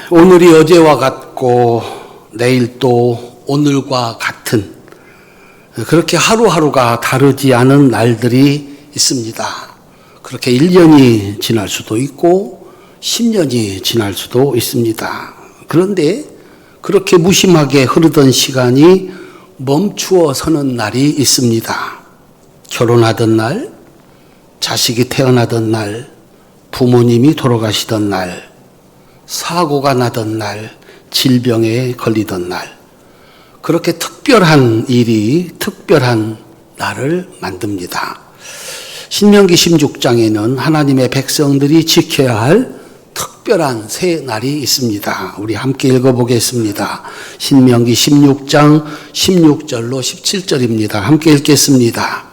오늘이 어제와 같고 내일 또 오늘과 같은 그렇게 하루하루가 다르지 않은 날들이 있습니다. 그렇게 1년이 지날 수도 있고 10년이 지날 수도 있습니다. 그런데 그렇게 무심하게 흐르던 시간이 멈추어 서는 날이 있습니다. 결혼하던 날, 자식이 태어나던 날, 부모님이 돌아가시던 날, 사고가 나던 날, 질병에 걸리던 날, 그렇게 특별한 일이 특별한 날을 만듭니다. 신명기 16장에는 하나님의 백성들이 지켜야 할 특별한 새 날이 있습니다. 우리 함께 읽어보겠습니다. 신명기 16장 16절로 17절입니다. 함께 읽겠습니다.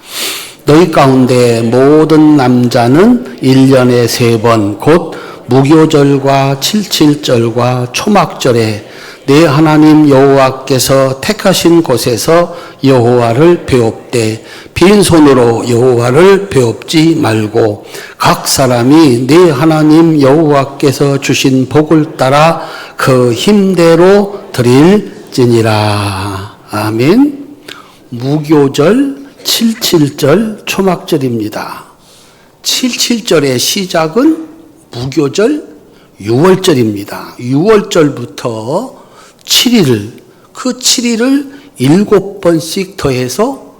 너희 가운데 모든 남자는 1년에 3번 곧 무교절과 칠칠절과 초막절에 내 하나님 여호와께서 택하신 곳에서 여호와를 배웁되 빈손으로 여호와를 배웁지 말고 각 사람이 내 하나님 여호와께서 주신 복을 따라 그 힘대로 드릴지니라. 아멘. 무교절, 칠칠절, 초막절입니다. 칠칠절의 시작은 무교절 6월절입니다. 6월절부터 7일을, 그 7일을 7번씩 더해서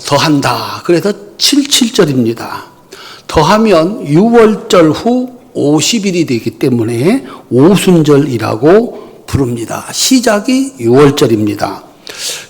더한다. 그래서 77절입니다. 더하면 6월절 후 50일이 되기 때문에 오순절이라고 부릅니다. 시작이 6월절입니다.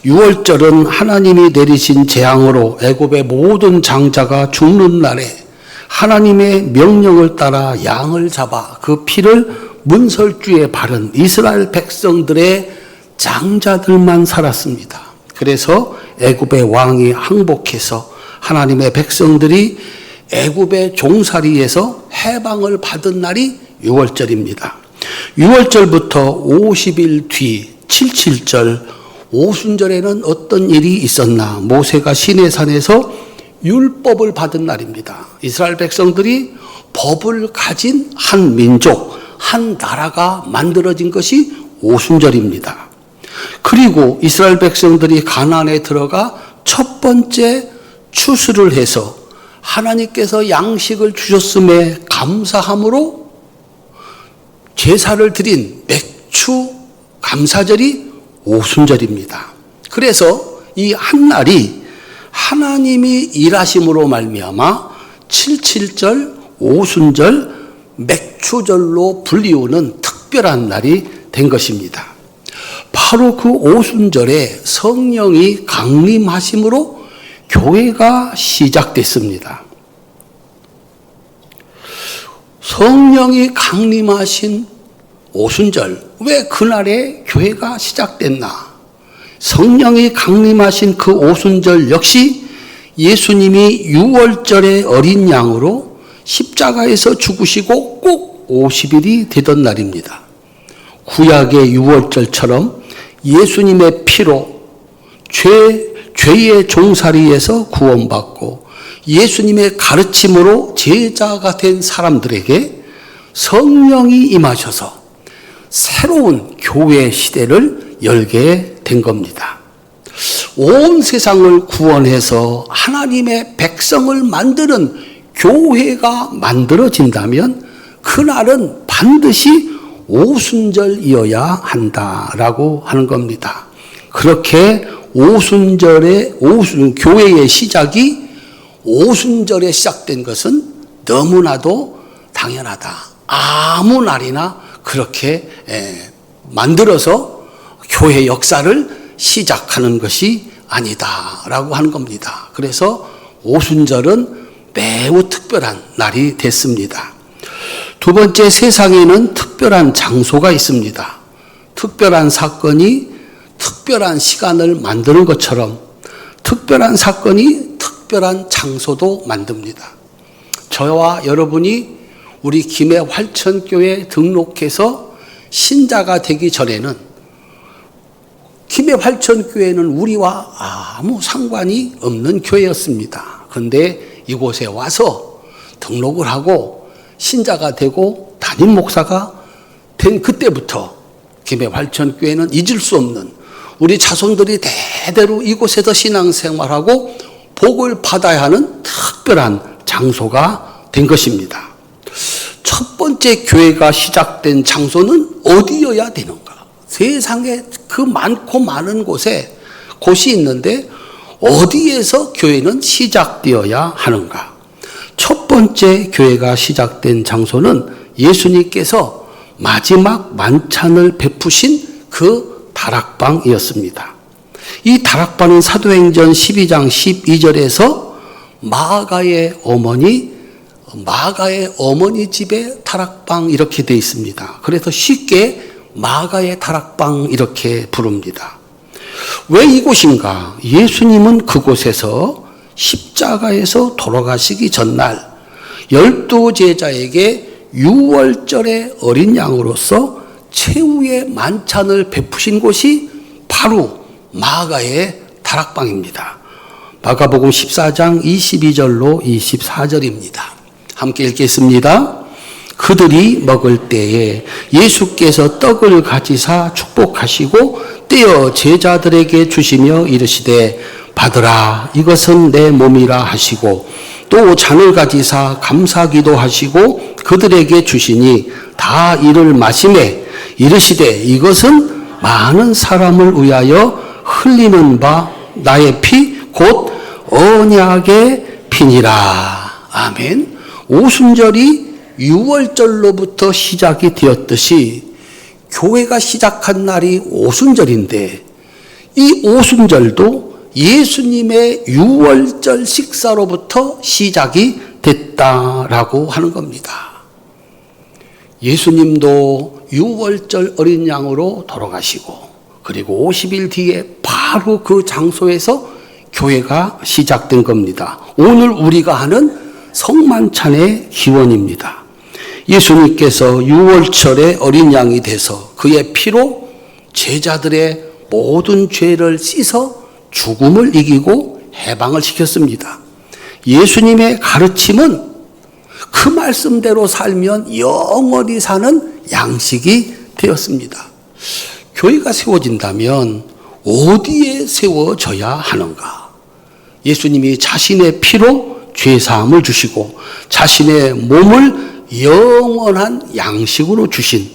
6월절은 하나님이 내리신 재앙으로 애굽의 모든 장자가 죽는 날에 하나님의 명령을 따라 양을 잡아 그 피를 문설주에 바른 이스라엘 백성들의 장자들만 살았습니다. 그래서 애굽의 왕이 항복해서 하나님의 백성들이 애굽의 종살이에서 해방을 받은 날이 6월절입니다. 6월절부터 50일 뒤 77절 오순절에는 어떤 일이 있었나? 모세가 시내산에서 율법을 받은 날입니다. 이스라엘 백성들이 법을 가진 한 민족, 한 나라가 만들어진 것이 오순절입니다. 그리고 이스라엘 백성들이 가나안에 들어가 첫 번째 추수를 해서 하나님께서 양식을 주셨음에 감사함으로 제사를 드린 맥추 감사절이 오순절입니다. 그래서 이 한 날이 하나님이 일하심으로 말미암아 칠칠절, 오순절, 맥추절로 불리우는 특별한 날이 된 것입니다. 바로 그 오순절에 성령이 강림하심으로 교회가 시작됐습니다. 성령이 강림하신 오순절, 왜 그날에 교회가 시작됐나? 성령이 강림하신 그 오순절 역시 예수님이 6월절의 어린 양으로 십자가에서 죽으시고 꼭 50일이 되던 날입니다. 구약의 6월절처럼 예수님의 피로 죄의 종살이에서 구원받고 예수님의 가르침으로 제자가 된 사람들에게 성령이 임하셔서 새로운 교회 시대를 열게 된 겁니다. 온 세상을 구원해서 하나님의 백성을 만드는 교회가 만들어진다면 그날은 반드시 오순절이어야 한다라고 하는 겁니다. 그렇게 교회의 시작이 오순절에 시작된 것은 너무나도 당연하다. 아무 날이나 그렇게 만들어서 교회 역사를 시작하는 것이 아니다라고 하는 겁니다. 그래서 오순절은 매우 특별한 날이 됐습니다. 두 번째, 세상에는 특별한 장소가 있습니다. 특별한 사건이 특별한 시간을 만드는 것처럼 특별한 사건이 특별한 장소도 만듭니다. 저와 여러분이 우리 김해 활천교회 등록해서 신자가 되기 전에는 김해 활천교회는 우리와 아무 상관이 없는 교회였습니다. 그런데 이곳에 와서 등록을 하고 신자가 되고 담임 목사가 된 그때부터 김해활천교회는 잊을 수 없는 우리 자손들이 대대로 이곳에서 신앙생활하고 복을 받아야 하는 특별한 장소가 된 것입니다. 첫 번째 교회가 시작된 장소는 어디여야 되는가? 세상에 그 많고 많은 곳이 있는데 어디에서 교회는 시작되어야 하는가? 첫 번째 교회가 시작된 장소는 예수님께서 마지막 만찬을 베푸신 그 다락방이었습니다. 이 다락방은 사도행전 12장 12절에서 마가의 어머니 집의 다락방 이렇게 되어 있습니다. 그래서 쉽게 마가의 다락방 이렇게 부릅니다. 왜 이곳인가? 예수님은 그곳에서 십자가에서 돌아가시기 전날 12제자에게 유월절의 어린 양으로서 최후의 만찬을 베푸신 곳이 바로 마가의 다락방입니다. 마가복음 14장 22절로 24절입니다. 함께 읽겠습니다. 그들이 먹을 때에 예수께서 떡을 가지사 축복하시고 떼어 제자들에게 주시며 이르시되 받으라 이것은 내 몸이라 하시고 또 잔을 가지사 감사기도 하시고 그들에게 주시니 다 이를 마시매 이르시되 이것은 많은 사람을 위하여 흘리는 바 나의 피 곧 언약의 피니라. 아멘. 오순절이 유월절로부터 시작이 되었듯이 교회가 시작한 날이 오순절인데 이 오순절도 예수님의 유월절 식사로부터 시작이 됐다라고 하는 겁니다. 예수님도 유월절 어린 양으로 돌아가시고 그리고 50일 뒤에 바로 그 장소에서 교회가 시작된 겁니다. 오늘 우리가 하는 성만찬의 기원입니다. 예수님께서 유월절의 어린 양이 돼서 그의 피로 제자들의 모든 죄를 씻어 죽음을 이기고 해방을 시켰습니다. 예수님의 가르침은 그 말씀대로 살면 영원히 사는 양식이 되었습니다. 교회가 세워진다면 어디에 세워져야 하는가? 예수님이 자신의 피로 죄사함을 주시고 자신의 몸을 영원한 양식으로 주신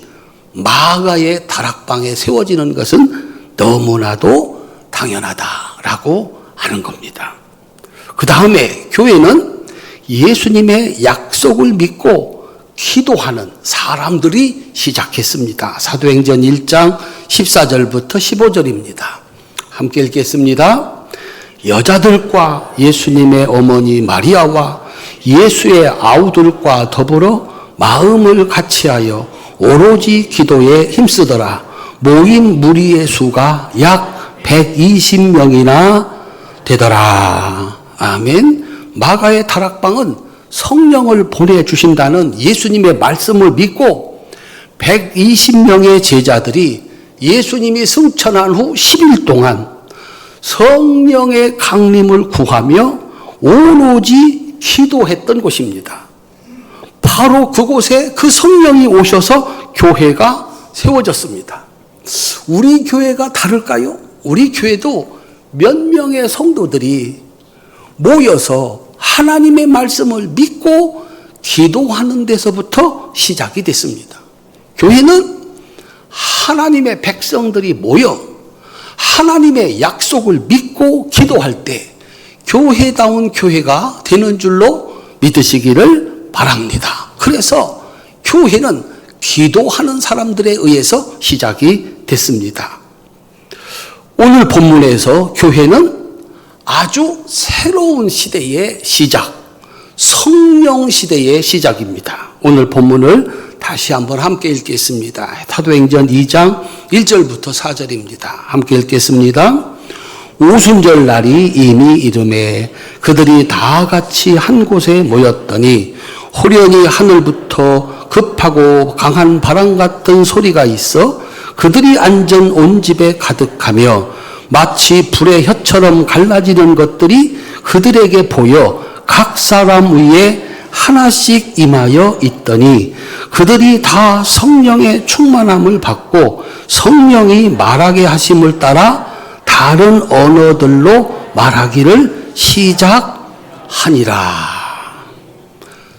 마가의 다락방에 세워지는 것은 너무나도 당연하다라고 하는 겁니다. 그 다음에 교회는 예수님의 약속을 믿고 기도하는 사람들이 시작했습니다. 사도행전 1장 14절부터 15절입니다. 함께 읽겠습니다. 여자들과 예수님의 어머니 마리아와 예수의 아우들과 더불어 마음을 같이하여 오로지 기도에 힘쓰더라. 모인 무리의 수가 약 120명이나 되더라. 아멘. 마가의 다락방은 성령을 보내주신다는 예수님의 말씀을 믿고 120명의 제자들이 예수님이 승천한 후 10일 동안 성령의 강림을 구하며 오로지 기도했던 곳입니다. 바로 그곳에 그 성령이 오셔서 교회가 세워졌습니다. 우리 교회가 다를까요? 우리 교회도 몇 명의 성도들이 모여서 하나님의 말씀을 믿고 기도하는 데서부터 시작이 됐습니다. 교회는 하나님의 백성들이 모여 하나님의 약속을 믿고 기도할 때 교회다운 교회가 되는 줄로 믿으시기를 바랍니다. 그래서 교회는 기도하는 사람들에 의해서 시작이 됐습니다. 오늘 본문에서 교회는 아주 새로운 시대의 시작, 성령 시대의 시작입니다. 오늘 본문을 다시 한번 함께 읽겠습니다. 사도행전 2장 1절부터 4절입니다. 함께 읽겠습니다. 오순절 날이 이미 이르매 그들이 다 같이 한 곳에 모였더니 호련히 하늘부터 급하고 강한 바람 같은 소리가 있어 그들이 앉은 온 집에 가득하며 마치 불의 혀처럼 갈라지는 것들이 그들에게 보여 각 사람 위에 하나씩 임하여 있더니 그들이 다 성령의 충만함을 받고 성령이 말하게 하심을 따라 다른 언어들로 말하기를 시작하니라.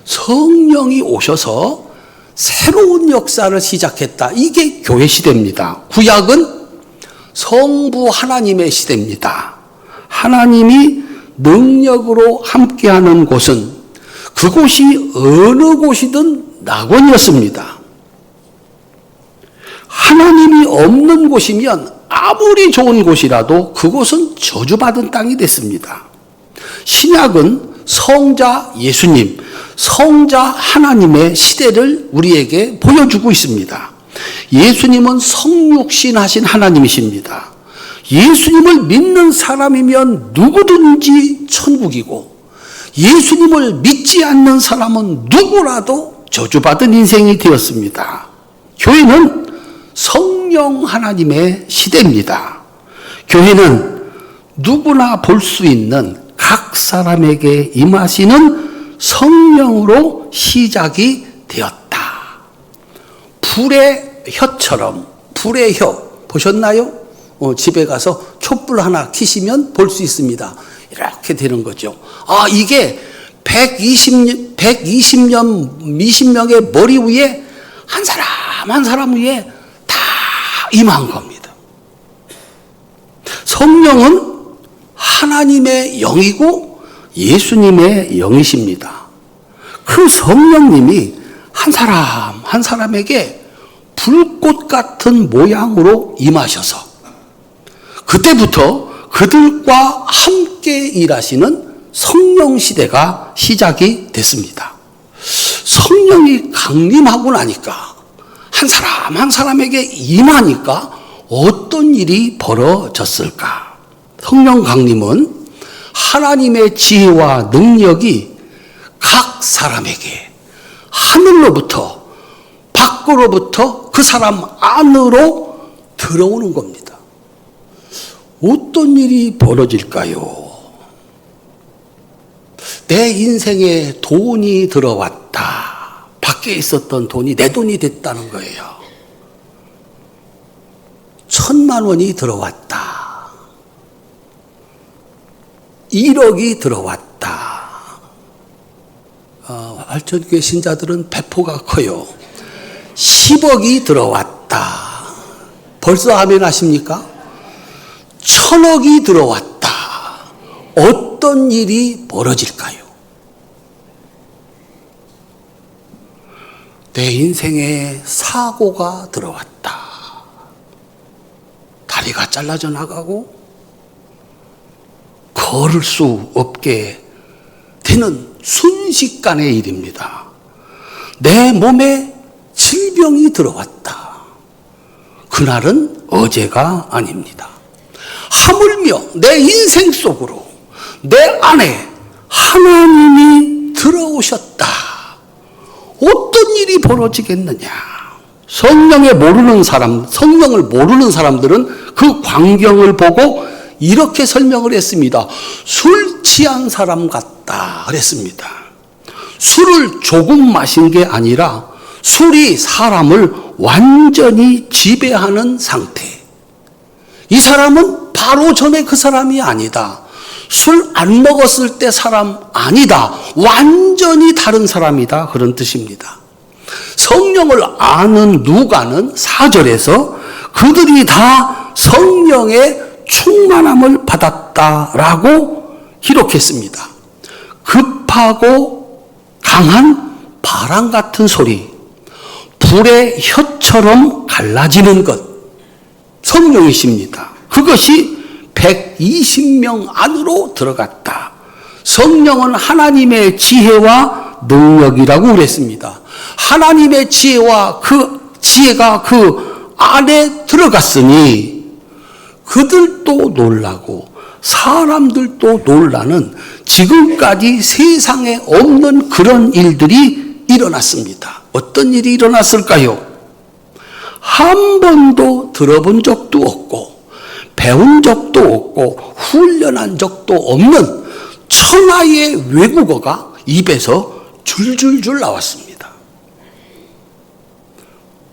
성령이 오셔서 새로운 역사를 시작했다. 이게 교회 시대입니다. 구약은 성부 하나님의 시대입니다. 하나님이 능력으로 함께하는 곳은 그곳이 어느 곳이든 낙원이었습니다. 하나님이 없는 곳이면 아무리 좋은 곳이라도 그곳은 저주받은 땅이 됐습니다. 신약은 성자 예수님, 성자 하나님의 시대를 우리에게 보여주고 있습니다. 예수님은 성육신 하신 하나님이십니다. 예수님을 믿는 사람이면 누구든지 천국이고 예수님을 믿지 않는 사람은 누구라도 저주받은 인생이 되었습니다. 교회는 성령 하나님의 시대입니다. 교회는 누구나 볼 수 있는 각 사람에게 임하시는 성령으로 시작이 되었다. 불의 혀처럼, 불의 혀 보셨나요? 집에 가서 촛불 하나 켜시면 볼 수 있습니다. 이렇게 되는 거죠. 아, 이게 20명의 머리 위에 한 사람 한 사람 위에 다 임한 겁니다. 성령은 하나님의 영이고 예수님의 영이십니다. 그 성령님이 한 사람 한 사람에게 불꽃 같은 모양으로 임하셔서 그때부터 그들과 함께 일하시는 성령 시대가 시작이 됐습니다. 성령이 강림하고 나니까 한 사람 한 사람에게 임하니까 어떤 일이 벌어졌을까? 성령 강림은 하나님의 지혜와 능력이 각 사람에게 하늘로부터 밖으로부터 그 사람 안으로 들어오는 겁니다. 어떤 일이 벌어질까요? 내 인생에 돈이 들어왔다. 밖에 있었던 돈이 내 돈이 됐다는 거예요. 1,000만 원이 들어왔다. 1억이 들어왔다. 알천교회 신자들은 배포가 커요. 10억이 들어왔다. 벌써 아멘 하십니까? 1,000억이 들어왔다. 어떤 일이 벌어질까요? 내 인생에 사고가 들어왔다. 다리가 잘라져 나가고 걸을 수 없게 되는 순식간의 일입니다. 내 몸에 질병이 들어왔다. 그날은 어제가 아닙니다. 하물며 내 인생 속으로 내 안에 하나님이 들어오셨다. 어떤 일이 벌어지겠느냐? 성령을 모르는 사람들은 그 광경을 보고 이렇게 설명을 했습니다. 술 취한 사람 같다 그랬습니다. 술을 조금 마신 게 아니라 술이 사람을 완전히 지배하는 상태. 이 사람은 바로 전에 그 사람이 아니다. 술 안 먹었을 때 사람 아니다. 완전히 다른 사람이다. 그런 뜻입니다. 성령을 아는 누가는 4절에서 그들이 다 성령의 충만함을 받았다라고 기록했습니다. 급하고 강한 바람 같은 소리, 불의 혀처럼 갈라지는 것, 성령이십니다. 그것이 120명 안으로 들어갔다. 성령은 하나님의 지혜와 능력이라고 그랬습니다. 하나님의 지혜와 그 지혜가 그 안에 들어갔으니 그들도 놀라고 사람들도 놀라는 지금까지 세상에 없는 그런 일들이 일어났습니다. 어떤 일이 일어났을까요? 한 번도 들어본 적도 없고 배운 적도 없고 훈련한 적도 없는 천하의 외국어가 입에서 줄줄줄 나왔습니다.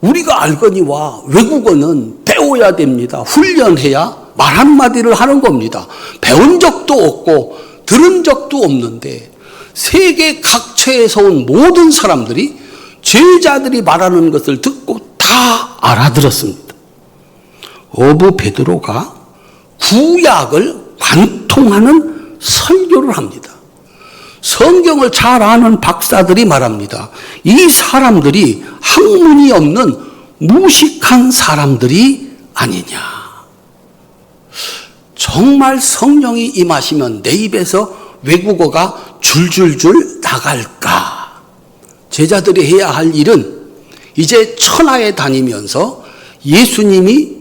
우리가 알거니와 외국어는 배워야 됩니다. 훈련해야 말 한마디를 하는 겁니다. 배운 적도 없고 들은 적도 없는데 세계 각처에서 온 모든 사람들이 제자들이 말하는 것을 듣고 다 알아들었습니다. 어부 베드로가 구약을 관통하는 설교를 합니다. 성경을 잘 아는 박사들이 말합니다. 이 사람들이 학문이 없는 무식한 사람들이 아니냐. 정말 성령이 임하시면 내 입에서 외국어가 줄줄줄 나갈까? 제자들이 해야 할 일은 이제 천하에 다니면서 예수님이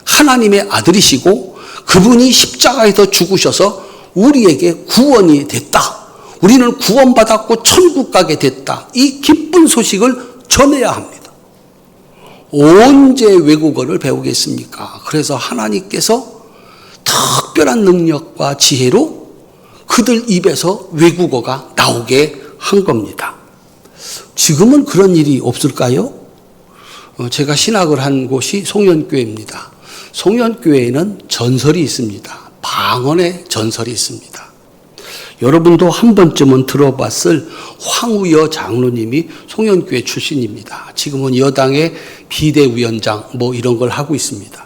하나님의 아들이시고 그분이 십자가에서 죽으셔서 우리에게 구원이 됐다. 우리는 구원받았고 천국 가게 됐다. 이 기쁜 소식을 전해야 합니다. 언제 외국어를 배우겠습니까? 그래서 하나님께서 특별한 능력과 지혜로 그들 입에서 외국어가 나오게 한 겁니다. 지금은 그런 일이 없을까요? 제가 신학을 한 곳이 송년교회입니다. 송년교회에는 전설이 있습니다. 방언의 전설이 있습니다. 여러분도 한 번쯤은 들어봤을 황우여 장로님이 송년교회 출신입니다. 지금은 여당의 비대위원장 이런 걸 하고 있습니다.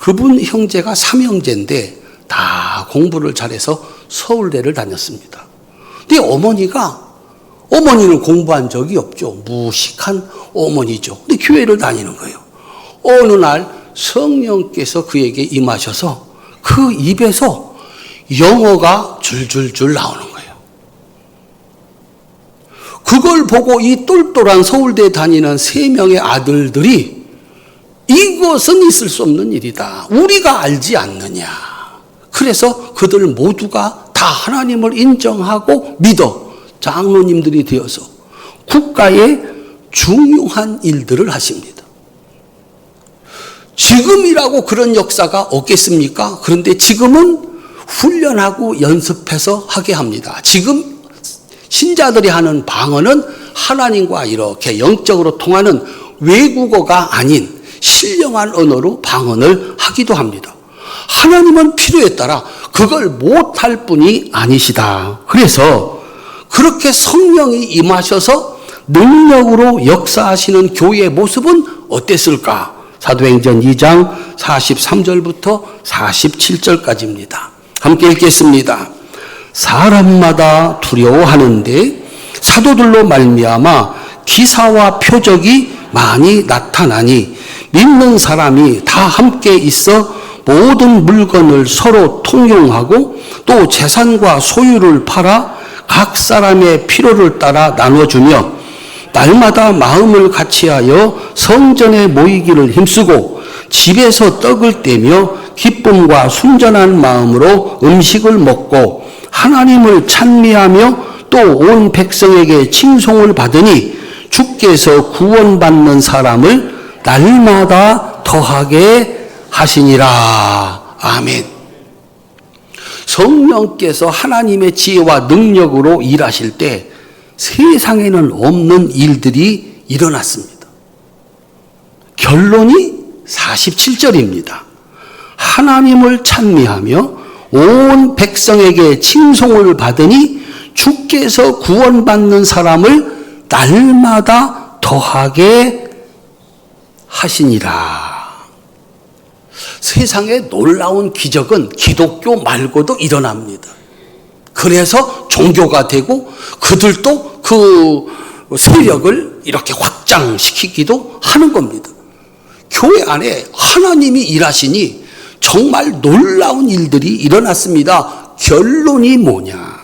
그분 형제가 삼형제인데 다 공부를 잘해서 서울대를 다녔습니다. 근데 어머니는 공부한 적이 없죠. 무식한 어머니죠. 근데 교회를 다니는 거예요. 어느 날 성령께서 그에게 임하셔서 그 입에서 영어가 줄줄줄 나오는 거예요. 그걸 보고 이 똘똘한 서울대에 다니는 3명의 아들들이 이것은 있을 수 없는 일이다. 우리가 알지 않느냐. 그래서 그들 모두가 다 하나님을 인정하고 믿어 장로님들이 되어서 국가의 중요한 일들을 하십니다. 지금이라고 그런 역사가 없겠습니까? 그런데 지금은 훈련하고 연습해서 하게 합니다. 지금 신자들이 하는 방언은 하나님과 이렇게 영적으로 통하는 외국어가 아닌 신령한 언어로 방언을 하기도 합니다. 하나님은 필요에 따라 그걸 못할 분이 아니시다. 그래서 그렇게 성령이 임하셔서 능력으로 역사하시는 교회의 모습은 어땠을까? 사도행전 2장 43절부터 47절까지입니다. 함께 읽겠습니다. 사람마다 두려워하는데 사도들로 말미암아 기사와 표적이 많이 나타나니 믿는 사람이 다 함께 있어 모든 물건을 서로 통용하고 또 재산과 소유를 팔아 각 사람의 필요를 따라 나눠주며 날마다 마음을 같이하여 성전에 모이기를 힘쓰고 집에서 떡을 떼며 기쁨과 순전한 마음으로 음식을 먹고 하나님을 찬미하며 또 온 백성에게 칭송을 받으니 주께서 구원받는 사람을 날마다 더하게 하시니라. 아멘. 성령께서 하나님의 지혜와 능력으로 일하실 때 세상에는 없는 일들이 일어났습니다. 결론이 47절입니다. 하나님을 찬미하며 온 백성에게 칭송을 받으니 주께서 구원받는 사람을 날마다 더하게 하시니라. 세상에 놀라운 기적은 기독교 말고도 일어납니다. 그래서 종교가 되고 그들도 그 세력을 이렇게 확장시키기도 하는 겁니다. 교회 안에 하나님이 일하시니 정말 놀라운 일들이 일어났습니다. 결론이 뭐냐?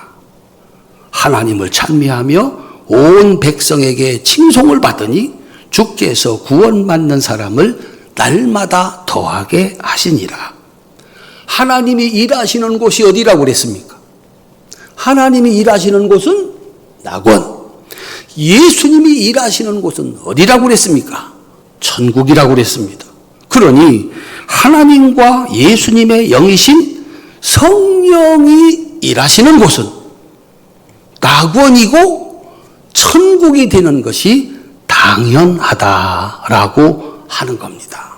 하나님을 찬미하며 온 백성에게 칭송을 받으니 주께서 구원받는 사람을 날마다 더하게 하시니라. 하나님이 일하시는 곳이 어디라고 그랬습니까? 하나님이 일하시는 곳은 낙원. 예수님이 일하시는 곳은 어디라고 그랬습니까? 천국이라고 그랬습니다. 그러니 하나님과 예수님의 영이신 성령이 일하시는 곳은 낙원이고 천국이 되는 것이 당연하다라고 하는 겁니다.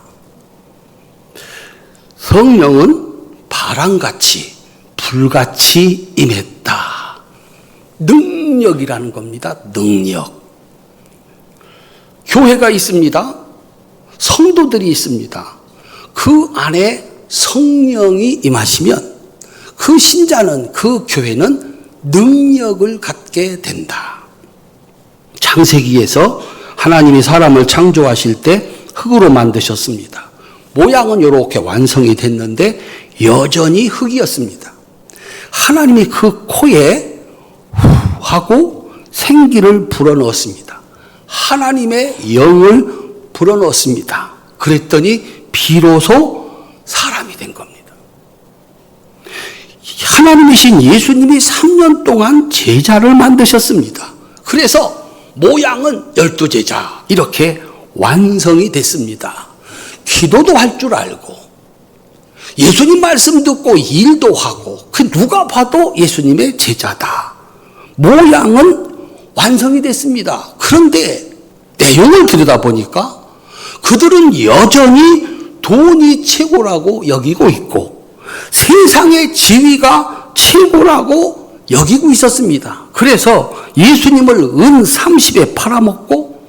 성령은 바람같이 불같이 임했다. 능력이라는 겁니다. 능력. 교회가 있습니다. 성도들이 있습니다. 그 안에 성령이 임하시면 그 신자는, 그 교회는 능력을 갖게 된다. 창세기에서 하나님이 사람을 창조하실 때 흙으로 만드셨습니다. 모양은 이렇게 완성이 됐는데 여전히 흙이었습니다. 하나님이 그 코에 후 하고 생기를 불어넣었습니다. 하나님의 영을 불어넣었습니다. 그랬더니 비로소 사람이 된 겁니다. 하나님이신 예수님이 3년 동안 제자를 만드셨습니다. 그래서 모양은 12제자 이렇게 완성이 됐습니다. 기도도 할 줄 알고 예수님 말씀 듣고 일도 하고 그 누가 봐도 예수님의 제자다. 모양은 완성이 됐습니다. 그런데 내용을 들여다보니까 그들은 여전히 돈이 최고라고 여기고 있고 세상의 지위가 최고라고 여기고 있었습니다. 그래서 예수님을 은 30에 팔아먹고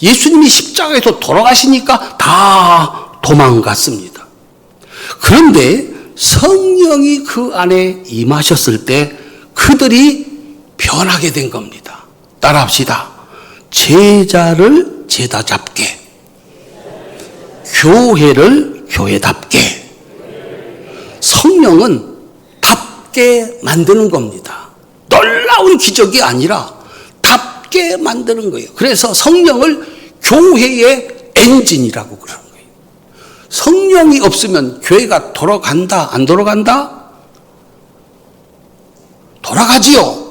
예수님이 십자가에서 돌아가시니까 다 도망갔습니다. 그런데 성령이 그 안에 임하셨을 때 그들이 변하게 된 겁니다. 따라합시다. 제자를 제자잡게, 교회를 교회답게. 성령은 답게 만드는 겁니다. 놀라운 기적이 아니라 답게 만드는 거예요. 그래서 성령을 교회의 엔진이라고 그러는 거예요. 성령이 없으면 교회가 돌아간다, 안 돌아간다? 돌아가지요.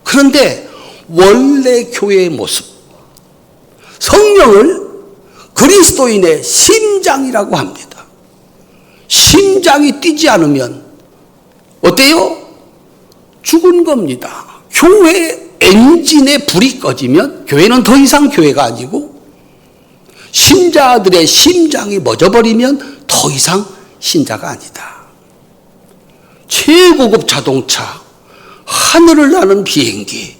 그런데 원래 교회의 모습, 성령을 그리스도인의 심장이라고 합니다. 심장이 뛰지 않으면 어때요? 죽은 겁니다. 교회 엔진에 불이 꺼지면 교회는 더 이상 교회가 아니고 신자들의 심장이 멎어버리면 더 이상 신자가 아니다. 최고급 자동차, 하늘을 나는 비행기,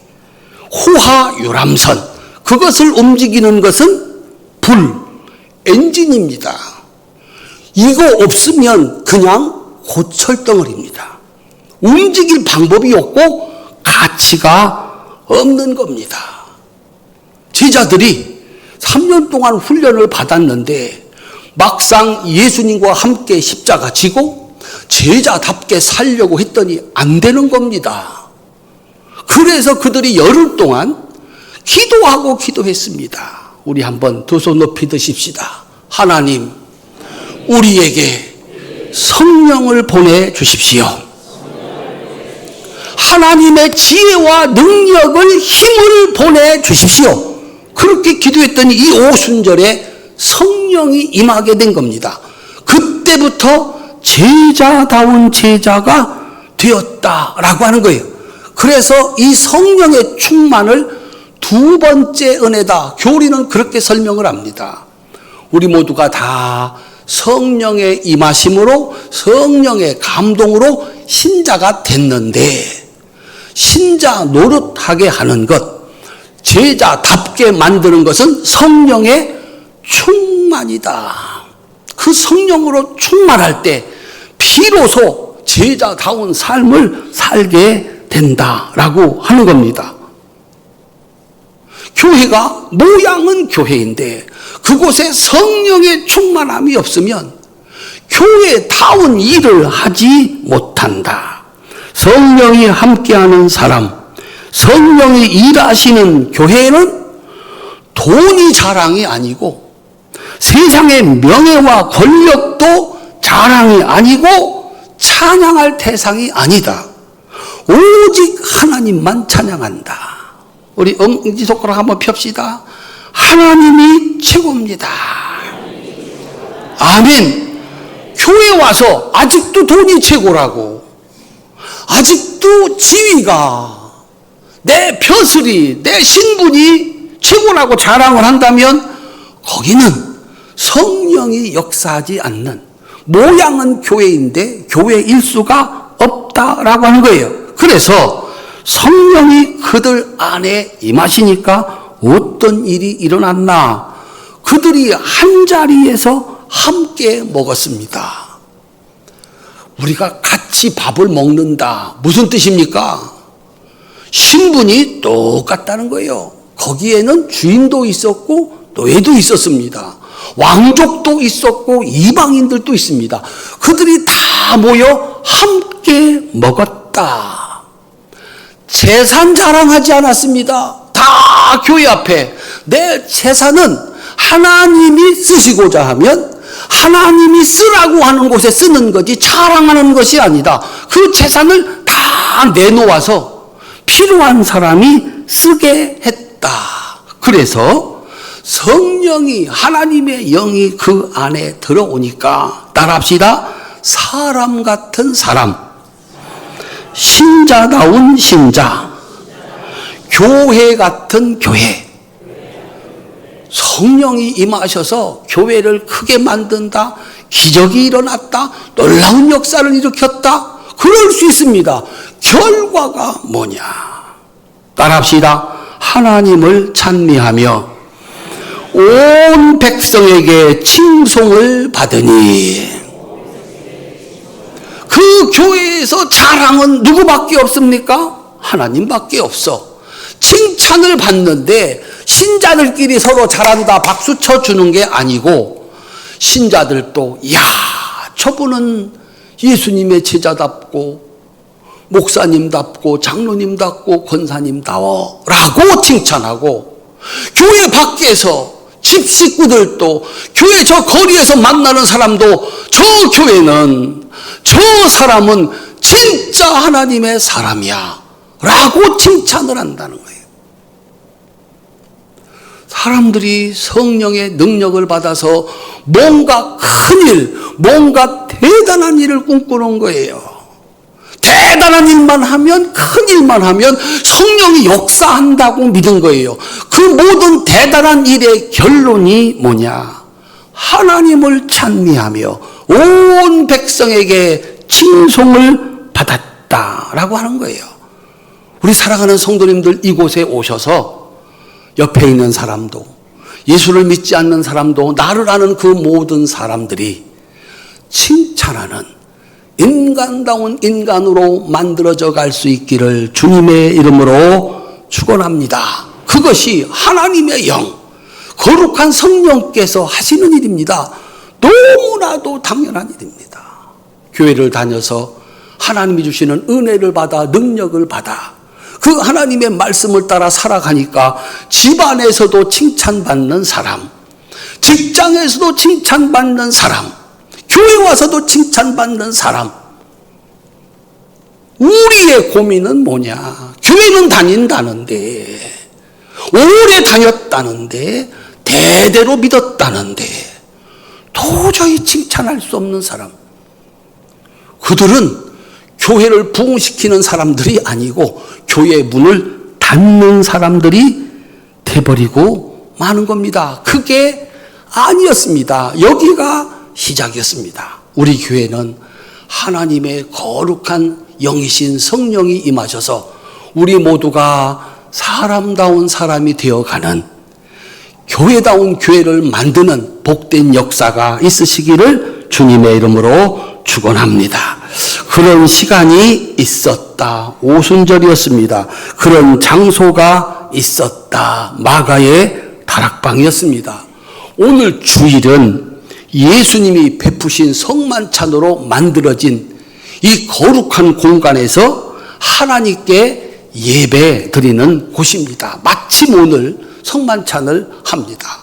호화 유람선, 그것을 움직이는 것은 불, 엔진입니다. 이거 없으면 그냥 고철덩어리입니다. 움직일 방법이 없고 가치가 없는 겁니다. 제자들이 3년 동안 훈련을 받았는데 막상 예수님과 함께 십자가 지고 제자답게 살려고 했더니 안 되는 겁니다. 그래서 그들이 열흘 동안 기도하고 기도했습니다. 우리 한번 두 손 높이 드십시다. 하나님, 우리에게 성령을 보내주십시오. 하나님의 지혜와 능력을, 힘을 보내주십시오. 그렇게 기도했더니 이 오순절에 성령이 임하게 된 겁니다. 그때부터 제자다운 제자가 되었다라고 하는 거예요. 그래서 이 성령의 충만을 두 번째 은혜다. 교리는 그렇게 설명을 합니다. 우리 모두가 다 성령의 임하심으로, 성령의 감동으로 신자가 됐는데 신자 노릇하게 하는 것, 제자답게 만드는 것은 성령의 충만이다. 그 성령으로 충만할 때 비로소 제자다운 삶을 살게 된다라고 하는 겁니다. 교회가 모양은 교회인데 그곳에 성령의 충만함이 없으면 교회다운 일을 하지 못한다. 성령이 함께하는 사람, 성령이 일하시는 교회는 돈이 자랑이 아니고 세상의 명예와 권력도 자랑이 아니고 찬양할 대상이 아니다. 오직 하나님만 찬양한다. 우리 엄지손가락 한번 펴시다. 하나님이 최고입니다. 아멘. 교회 와서 아직도 돈이 최고라고, 아직도 지위가 내 벼슬이, 내 신분이 최고라고 자랑을 한다면 거기는 성령이 역사하지 않는, 모양은 교회인데 교회 일수가 없다라고 하는 거예요. 그래서 성령이 그들 안에 임하시니까 어떤 일이 일어났나? 그들이 한자리에서 함께 먹었습니다. 우리가 같이 밥을 먹는다. 무슨 뜻입니까? 신분이 똑같다는 거예요. 거기에는 주인도 있었고 노예도 있었습니다. 왕족도 있었고 이방인들도 있습니다. 그들이 다 모여 함께 먹었다. 재산 자랑하지 않았습니다. 다 교회 앞에 내 재산은 하나님이 쓰시고자 하면 하나님이 쓰라고 하는 곳에 쓰는 거지 자랑하는 것이 아니다. 그 재산을 다 내놓아서 필요한 사람이 쓰게 했다. 그래서 성령이, 하나님의 영이 그 안에 들어오니까 따라합시다. 사람 같은 사람, 신자다운 신자, 교회 같은 교회. 성령이 임하셔서 교회를 크게 만든다, 기적이 일어났다, 놀라운 역사를 일으켰다, 그럴 수 있습니다. 결과가 뭐냐? 따라합시다. 하나님을 찬미하며 온 백성에게 칭송을 받으니. 그 교회에서 자랑은 누구밖에 없습니까? 하나님밖에 없어. 칭찬을 받는데 신자들끼리 서로 잘한다 박수 쳐주는 게 아니고, 신자들도 야, 저분은 예수님의 제자답고 목사님답고 장로님답고 권사님다워 라고 칭찬하고, 교회 밖에서 집 식구들도, 교회 저 거리에서 만나는 사람도 저 교회는, 저 사람은 진짜 하나님의 사람이야 라고 칭찬을 한다는 거예요. 사람들이 성령의 능력을 받아서 뭔가 큰일, 뭔가 대단한 일을 꿈꾸는 거예요. 대단한 일만 하면, 큰 일만 하면 성령이 역사한다고 믿은 거예요. 그 모든 대단한 일의 결론이 뭐냐? 하나님을 찬미하며 온 백성에게 칭송을 받았다라고 하는 거예요. 우리 사랑하는 성도님들, 이곳에 오셔서 옆에 있는 사람도, 예수를 믿지 않는 사람도, 나를 아는 그 모든 사람들이 칭찬하는 인간다운 인간으로 만들어져 갈 수 있기를 주님의 이름으로 축원합니다. 그것이 하나님의 영, 거룩한 성령께서 하시는 일입니다. 너무나도 당연한 일입니다. 교회를 다녀서 하나님이 주시는 은혜를 받아, 능력을 받아, 그 하나님의 말씀을 따라 살아가니까 집안에서도 칭찬받는 사람, 직장에서도 칭찬받는 사람, 교회 와서도 칭찬받는 사람. 우리의 고민은 뭐냐? 교회는 다닌다는데, 오래 다녔다는데, 대대로 믿었다는데 도저히 칭찬할 수 없는 사람. 그들은 교회를 부흥시키는 사람들이 아니고 교회 문을 닫는 사람들이 돼버리고 마는 겁니다. 그게 아니었습니다. 여기가 시작이었습니다. 우리 교회는 하나님의 거룩한 영이신 성령이 임하셔서 우리 모두가 사람다운 사람이 되어가는, 교회다운 교회를 만드는 복된 역사가 있으시기를 주님의 이름으로 축원합니다. 그런 시간이 있었다. 오순절이었습니다. 그런 장소가 있었다. 마가의 다락방이었습니다. 오늘 주일은 예수님이 베푸신 성만찬으로 만들어진 이 거룩한 공간에서 하나님께 예배 드리는 곳입니다. 마침 오늘 성만찬을 합니다.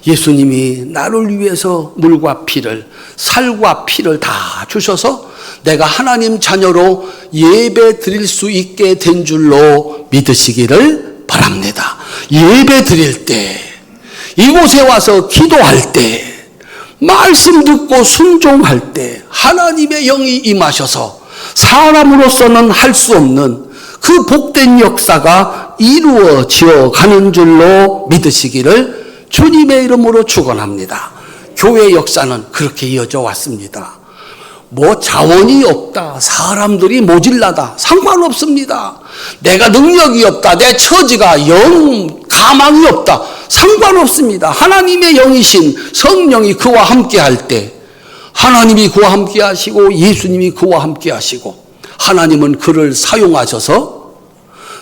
예수님이 나를 위해서 물과 피를, 살과 피를 다 주셔서 내가 하나님 자녀로 예배 드릴 수 있게 된 줄로 믿으시기를 바랍니다. 예배 드릴 때, 이곳에 와서 기도할 때, 말씀 듣고 순종할 때 하나님의 영이 임하셔서 사람으로서는 할 수 없는 그 복된 역사가 이루어져 가는 줄로 믿으시기를 주님의 이름으로 축원합니다. 교회 역사는 그렇게 이어져 왔습니다. 뭐 자원이 없다, 사람들이 모질라다, 상관없습니다. 내가 능력이 없다, 내 처지가 영 가망이 없다, 상관없습니다. 하나님의 영이신 성령이 그와 함께 할 때 하나님이 그와 함께 하시고 예수님이 그와 함께 하시고 하나님은 그를 사용하셔서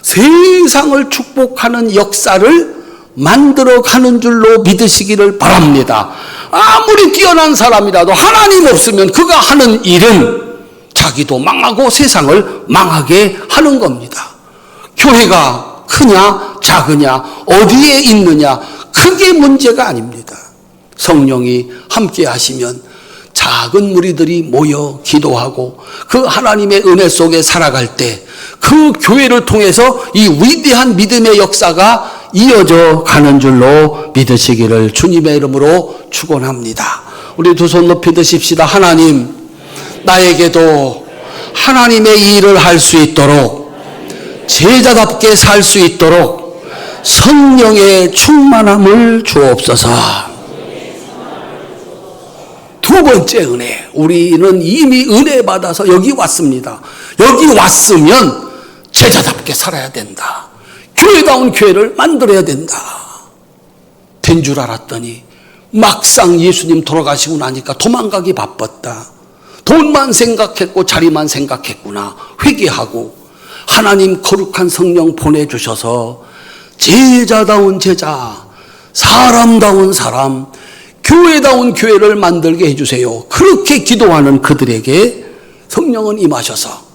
세상을 축복하는 역사를 만들어가는 줄로 믿으시기를 바랍니다. 아무리 뛰어난 사람이라도 하나님 없으면 그가 하는 일은 자기도 망하고 세상을 망하게 하는 겁니다. 교회가 크냐 작으냐 어디에 있느냐 그게 문제가 아닙니다. 성령이 함께 하시면 작은 무리들이 모여 기도하고 그 하나님의 은혜 속에 살아갈 때 그 교회를 통해서 이 위대한 믿음의 역사가 이어져 가는 줄로 믿으시기를 주님의 이름으로 축원합니다. 우리 두 손 높이 드십시다. 하나님, 나에게도 하나님의 일을 할 수 있도록 제자답게 살 수 있도록 성령의 충만함을 주옵소서. 두 번째 은혜, 우리는 이미 은혜 받아서 여기 왔습니다. 여기 왔으면 제자답게 살아야 된다. 교회다운 교회를 만들어야 된다. 된 줄 알았더니 막상 예수님 돌아가시고 나니까 도망가기 바빴다. 돈만 생각했고 자리만 생각했구나. 회개하고 하나님 거룩한 성령 보내주셔서 제자다운 제자, 사람다운 사람, 교회다운 교회를 만들게 해주세요. 그렇게 기도하는 그들에게 성령은 임하셔서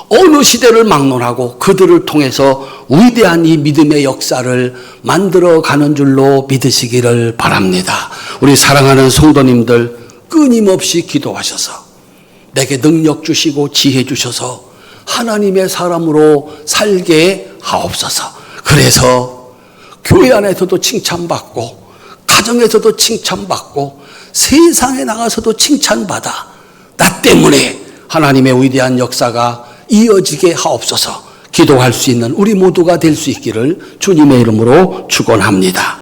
어느 시대를 막론하고 그들을 통해서 위대한 이 믿음의 역사를 만들어가는 줄로 믿으시기를 바랍니다. 우리 사랑하는 성도님들 끊임없이 기도하셔서 내게 능력 주시고 지혜 주셔서 하나님의 사람으로 살게 하옵소서. 그래서 교회 안에서도 칭찬받고 가정에서도 칭찬받고 세상에 나가서도 칭찬받아 나 때문에 하나님의 위대한 역사가 이어지게 하옵소서. 기도할 수 있는 우리 모두가 될 수 있기를 주님의 이름으로 축원합니다.